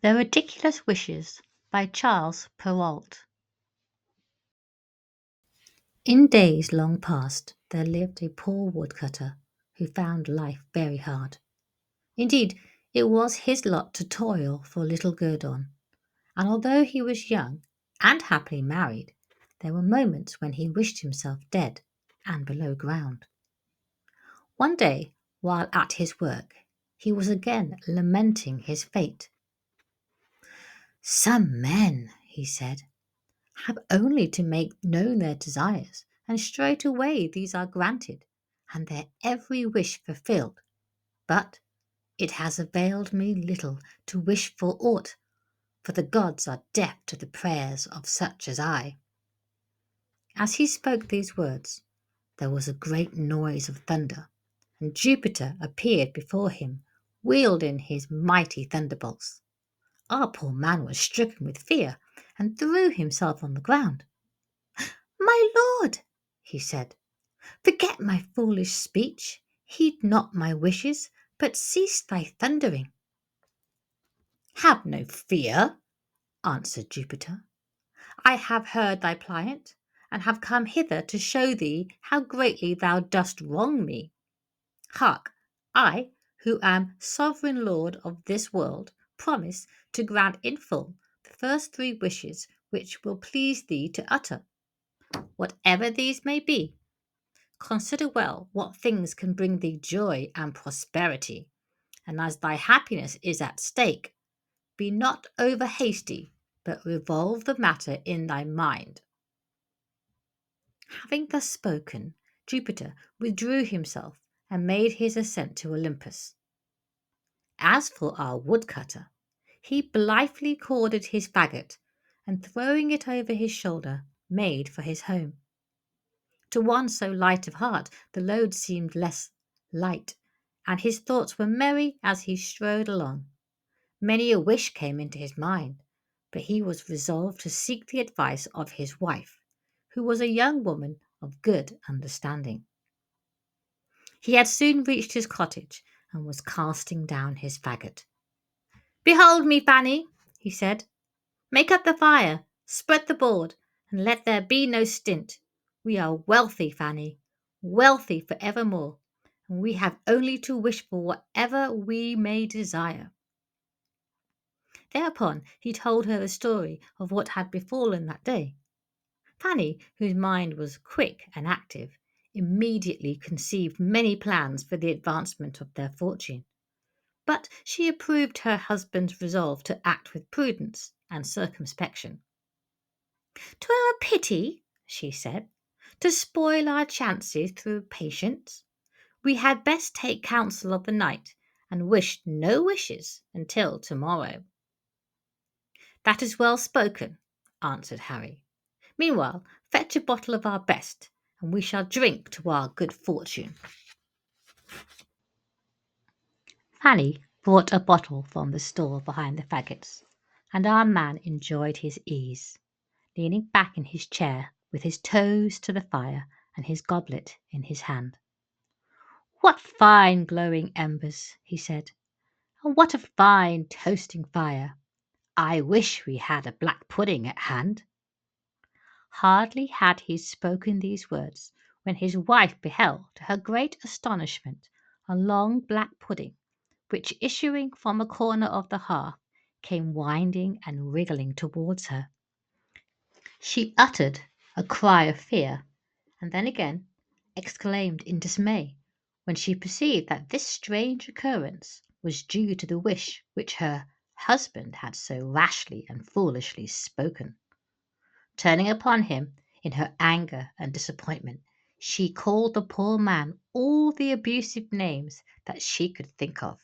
The Ridiculous Wishes by Charles Perrault. In days long past, there lived a poor woodcutter who found life very hard. Indeed, it was his lot to toil for little guerdon, and although he was young and happily married, there were moments when he wished himself dead and below ground. One day, while at his work, he was again lamenting his fate. "Some men," he said, "have only to make known their desires, and straightway these are granted, and their every wish fulfilled. But it has availed me little to wish for aught, for the gods are deaf to the prayers of such as I." As he spoke these words, there was a great noise of thunder, and Jupiter appeared before him, wielding his mighty thunderbolts. Our poor man was stricken with fear, and threw himself on the ground. "My lord," he said, "forget my foolish speech, heed not my wishes, but cease thy thundering." "Have no fear," answered Jupiter. "I have heard thy plaint, and have come hither to show thee how greatly thou dost wrong me. Hark, I, who am sovereign lord of this world, promise to grant in full the first three wishes which will please thee to utter. Whatever these may be, consider well what things can bring thee joy and prosperity, and as thy happiness is at stake, be not over hasty, but revolve the matter in thy mind." Having thus spoken, Jupiter withdrew himself and made his ascent to Olympus. As for our woodcutter, he blithely corded his faggot, and throwing it over his shoulder, made for his home. To one so light of heart, the load seemed less light, and his thoughts were merry as he strode along. Many a wish came into his mind, but he was resolved to seek the advice of his wife, who was a young woman of good understanding. He had soon reached his cottage and was casting down his faggot. "Behold me, Fanny," he said. "Make up the fire, spread the board, and let there be no stint. We are wealthy, Fanny, wealthy for evermore, and we have only to wish for whatever we may desire." Thereupon he told her the story of what had befallen that day. Fanny, whose mind was quick and active, immediately conceived many plans for the advancement of their fortune. But she approved her husband's resolve to act with prudence and circumspection. "'Twere a pity," she said, "to spoil our chances through patience. We had best take counsel of the night and wish no wishes until tomorrow." "That is well spoken," answered Harry. "Meanwhile, fetch a bottle of our best, and we shall drink to our good fortune." Fanny brought a bottle from the store behind the faggots, and our man enjoyed his ease, leaning back in his chair with his toes to the fire and his goblet in his hand. "What fine glowing embers," he said, "and what a fine toasting fire! I wish we had a black pudding at hand." Hardly had he spoken these words when his wife beheld, to her great astonishment, a long black pudding, which, issuing from a corner of the hearth, came winding and wriggling towards her. She uttered a cry of fear, and then again exclaimed in dismay when she perceived that this strange occurrence was due to the wish which her husband had so rashly and foolishly spoken. Turning upon him in her anger and disappointment, she called the poor man all the abusive names that she could think of.